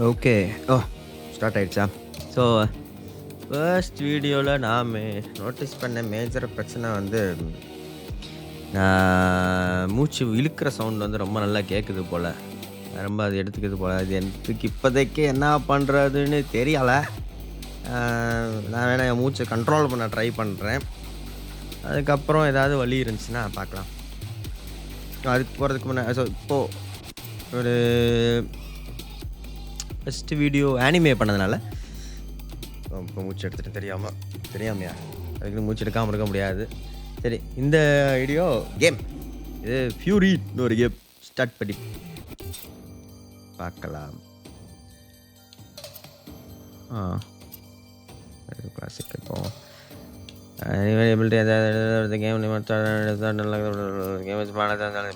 Okay. ஓ! Start ஆயிடுச்சா? So, first வீடியோல நான் நோட்டீஸ் பண்ண மேஜர் பிரச்சனை வந்து, மூச்சு இழுக்கிற சவுண்ட் வந்து ரொம்ப நல்லா கேட்குது போல. ரொம்ப அது எடுத்துக்குது போல. அது எனக்கு இப்போதைக்கு என்ன பண்றதுன்னு தெரியல. அ நான் வேணா என் மூச்ச கண்ட்ரோல் பண்ண ட்ரை பண்றேன். அதுக்கப்புறம் ஏதாவது வழி இருந்துச்சுன்னா பார்க்கலாம். அதுக்கு போறதுக்கு இப்போ ஒரு ஃபர்ஸ்ட் வீடியோ ஆனிமே பண்ணதுனால, இப்போ மூச்சு எடுத்துட்டேன் தெரியாமையா? அதுக்குன்னு மூச்சு எடுக்காம இருக்க முடியாது. சரி, இந்த வீடியோ கேம். இது ஃபியூரின்னு ஒரு கேம். ஸ்டார்ட் பண்ணி பார்க்கலாம். ஆ கிளாசிக் இப்போ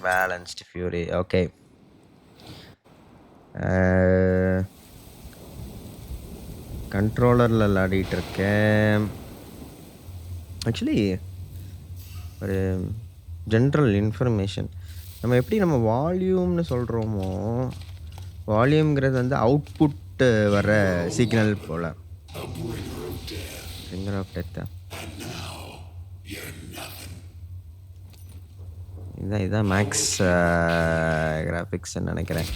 பேலன்ஸ்டு ஃபியூரி. ஓகே. கண்ட்ரோலரில் விளையாடிட்டு இருக்கேன். ஆக்சுவலி ஒரு ஜென்ரல் இன்ஃபர்மேஷன். நம்ம வால்யூம்னு சொல்கிறோமோ, வால்யூம்ங்கிறது வந்து அவுட்புட் வர சிக்னல் போல். ஃபிங்கர் ஆஃப் டெத்தா? இதுதான் மேக்ஸ் கிராஃபிக்ஸ்ன்னு நினைக்கிறேன்.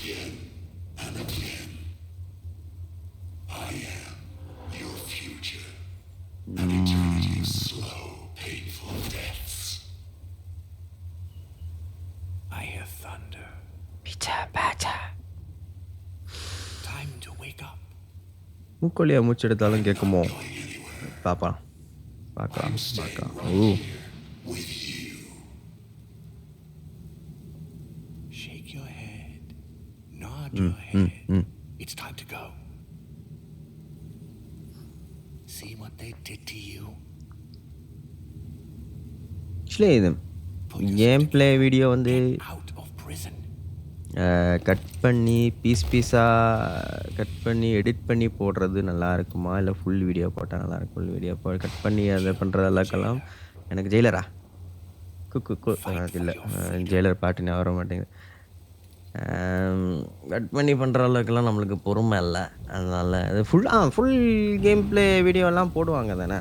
மூக்கொழியா மூச்சு எடுத்தாலும் கேட்குமோ? பார்க்கலாம். ஓ! Shake your head. Nod your head. It's time to go. See what they did to you. Actually இது கேம் பிளே வீடியோ வந்து Out of prison. கட் பண்ணி பீஸாக கட் பண்ணி எடிட் பண்ணி போடுறது நல்லா இருக்குமா? இல்லை ஃபுல் வீடியோ போட்டால் நல்லாயிருக்கும்? ஃபுல் வீடியோ கட் பண்ணி அதை பண்ணுறதெல்லாம் எனக்கு ஜெயிலரா? இல்லை, ஜெயிலர் பாட்டு ஞாபகம் வர மாட்டேங்குது. கட் பண்ணி பண்ணுற அளவுக்குலாம் நம்மளுக்கு பொறுமை இல்லை. அதனால் அது ஃபுல் கேம் பிளே வீடியோலாம் போடுவாங்க தானே,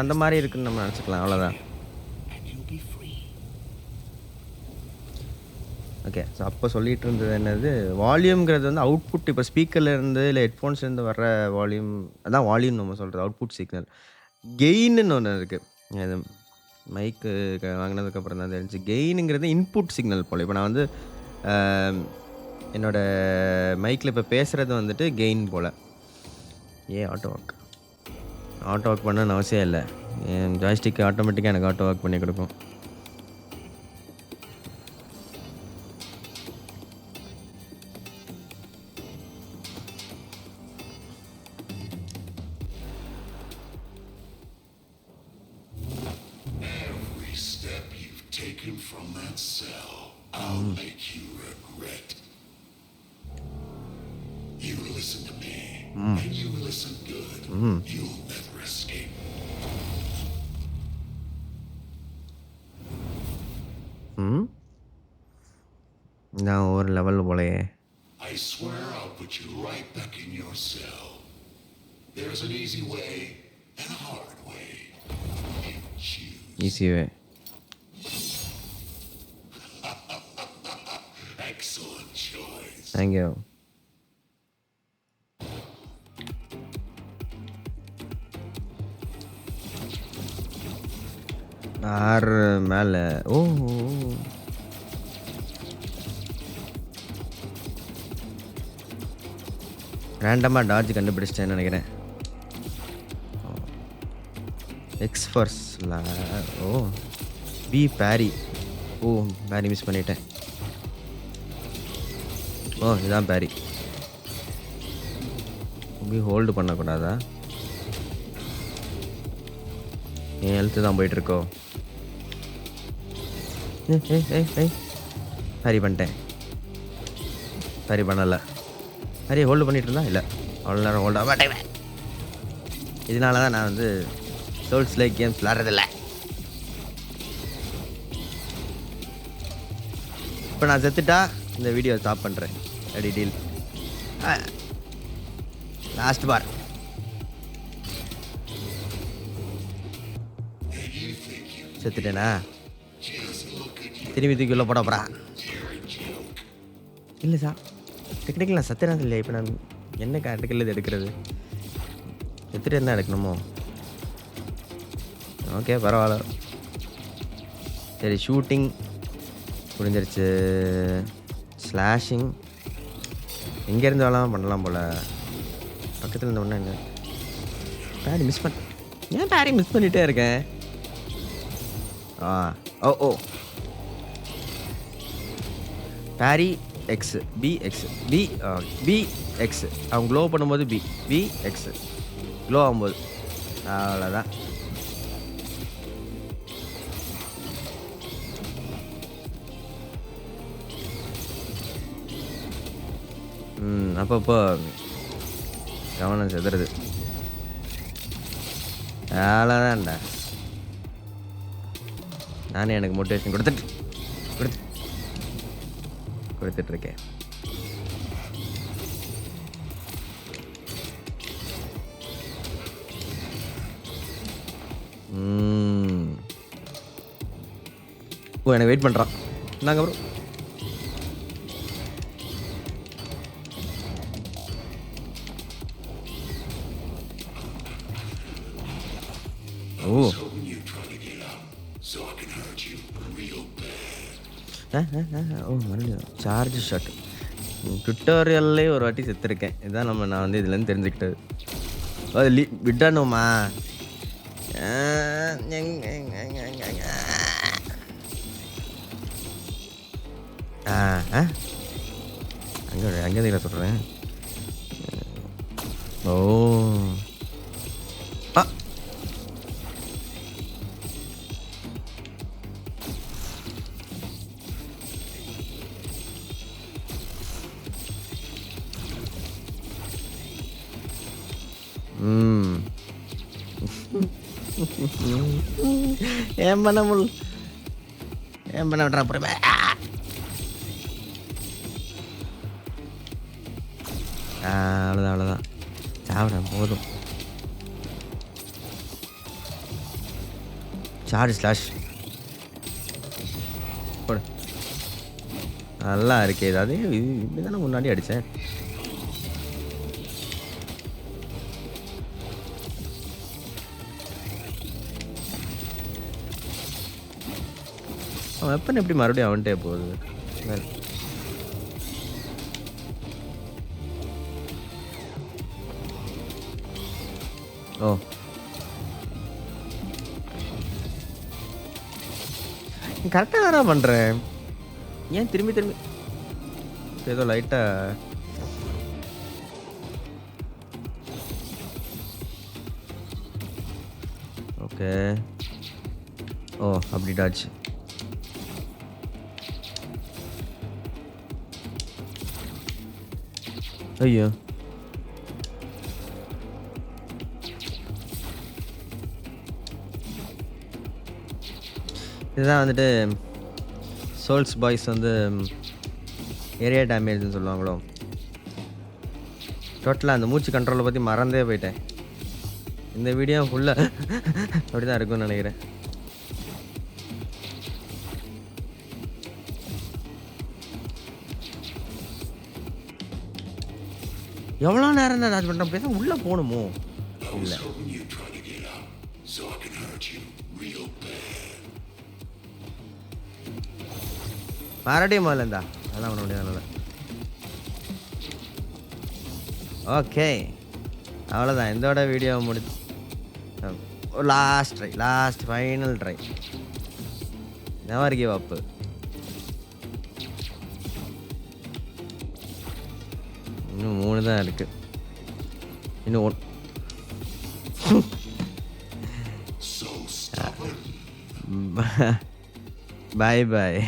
அந்த மாதிரி இருக்குன்னு நம்ம நினச்சிக்கலாம். அவ்வளோதான். ஓகே. ஸோ அப்போ சொல்லிகிட்டு இருந்தது என்னது, வால்யூம்ங்கிறது வந்து அவுட்புட். இப்போ ஸ்பீக்கர்லேருந்து இல்லை ஹெட்ஃபோன்ஸ்லேருந்து வர்ற வால்யூம், அதான் வால்யூம் நம்ம சொல்கிறது, அவுட்புட் சிக்னல். கெயின்னு ஒன்று இருக்குது. அது மைக்கு வாங்கினதுக்கப்புறம் தான் தெரிஞ்சு. கெயினுங்கிறது இன்புட் சிக்னல் போல். இப்போ நான் வந்து என்னோடய மைக்கில் இப்போ பேசுகிறது வந்துட்டு கெயின் போல். ஆட்டோ ஒர்க் பண்ணணும்னு அவசியம் இல்லை. என் ஜாய்ஸ்டிக் ஆட்டோமேட்டிக்காக எனக்கு ஆட்டோ ஒர்க் பண்ணி கொடுக்கும். Taken from that cell, I'll make you regret. You listen to me, and you listen good. You'll never escape. நான் ஒரு லெவல் போலையே. I swear I'll put you right back in your cell. There's an easy way and a hard way. You choose. Easy way. Excellent choice. Thank you. மேலே. ஓ! ரேண்டமாக dodge கண்டுபிடிச்சிட்டேன்னு நினைக்கிறேன். X ஃபர்ஸ்ட்ல. ஓ! B பேரி. ஓ! பேரி miss பண்ணிட்டேன். ஓ! இதுதான் பேரி. Hold பண்ணக்கூடாதா? என் health தான் போயிட்டுருக்கோ. பேரி பண்ணிட்டேன். பேரி பண்ணலை. பேரி ஹோல்டு பண்ணிட்டு இருந்தா? இல்லை, அவ்வளோ நேரம் ஹோல்டு ஆக மாட்டேன். இதனால தான் நான் வந்து சோல்ஸ் லைக் கேம்ஸ் விளாட்றதில்ல. இப்போ நான் செத்துட்டா இந்த வீடியோ ஸ்டாப் பண்ணுறேன். அடி டீல். லாஸ்ட் பார். செத்துட்டேனா? திரும்பி தூக்கி உள்ள போட போறா. இல்லை சார், டெக்னிக்கல் நான் சத்தியம் இல்லையா? இப்போ நான் என்ன கேட்டுக்கல இது எடுக்கிறது? செத்துட்டு என்ன எடுக்கணுமோ? ஓகே பரவாயில்ல. சரி, ஷூட்டிங் முடிஞ்சிருச்சு. ஸ்லாஷிங் எங்கேருந்து வேணாலும் பண்ணலாம் போல். பக்கத்தில் இருந்த ஒன்று என்ன பேரி மிஸ் பண்ண, ஏன் பேரி மிஸ் பண்ணிகிட்டே இருக்கேன்? ஓ ஓ பேரி X P X P P X. அவங்க க்ளோ பண்ணும்போது பி பி எக்ஸ் க்ளோ ஆகும்போது அவ்வளோதான். அப்பப்போ கவனம் செதுறது அவ்வளோதான்டா. நானே எனக்கு மோட்டிவேஷன் கொடுத்துட்ருக்கேன். ஓ, எனக்கு வெயிட் பண்ணுறான். நாங்கள் அப்புறம் ஓ ஓ மறுபடியும் சார்ஜ் ஷாட். ட்விட்டோரியல்லே ஒரு வாட்டி செத்துருக்கேன். இதுதான் நான் வந்து இதுலேருந்து தெரிஞ்சுக்கிட்டது. அது விடணுமா? அங்கே சொல்கிறேன். ஓ ஏன் பண்ண விட்றா புறமே. அவ்வளோதான் சாப்பிட போதும். சார்ஜ் ஸ்லாஷ் போடு. நல்லா இருக்கே. அதே இப்படி தானே முன்னாடி அடித்தேன். அவன் வெப்பன் எப்படி மறுபடியும் அவன்கிட்டே போகுது? ஓ கரெக்டாக தானே பண்ணுறேன். ஏன் திரும்பி ஏதோ லைட்டாக ஓகே. ஓ அப்படிடாச்சு. ஐயோ இதுதான் வந்துட்டு சோல்ஸ் பாய்ஸ் வந்து ஏரியா டேமேஜ்னு சொல்லுவாங்களோ. டோட்டலாக அந்த மூச்சு கண்ட்ரோலை பற்றி மறந்தே போயிட்டேன். இந்த வீடியோ ஃபுல்லாக அப்படி தான் இருக்கும்னு நினைக்கிறேன். எவ்வளோ நேரம் தான் ராஜ் பண்ணுறேன்? பேச உள்ளே போகணுமோ? இல்லை மறுபடியும் முதல்ல இருந்தா அதான் பண்ண முடியாது. ஓகே அவ்வளோதான். இதோட வீடியோ முடிச்சு last final try. Never give up. இன்னும் 3 தான் இருக்கு. இன்னும் பாய் பாய்.